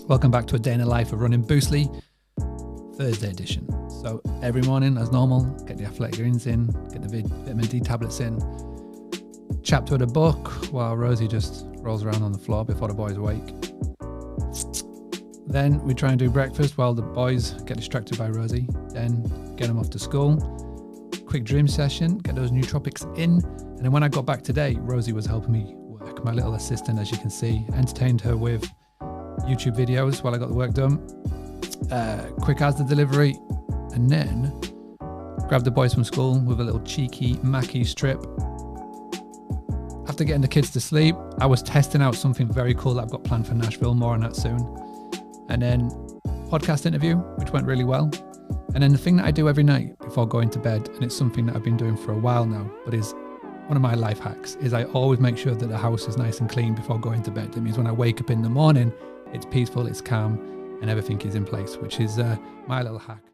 Welcome back to a day in the life of running Boostly, Thursday edition. So every morning, as normal, get the athletic greens in, get the vitamin D tablets in, chapter of the book while Rosie just rolls around on the floor before the boys awake. Then we try and do breakfast while the boys get distracted by Rosie, then get them off to school. Quick dream session, get those nootropics in. And then when I got back today, Rosie was helping me work. My little assistant, as you can see, entertained her with YouTube videos while I got the work done. Quick as the delivery, and then grabbed the boys from school with a little cheeky Mackie strip. After getting the kids to sleep, I was testing out something very cool that I've got planned for Nashville, more on that soon. And then podcast interview, which went really well. And then the thing that I do every night before going to bed, and it's something that I've been doing for a while now, but is one of my life hacks, is I always make sure that the house is nice and clean before going to bed. It means when I wake up in the morning, it's peaceful, it's calm, and everything is in place, which is my little hack.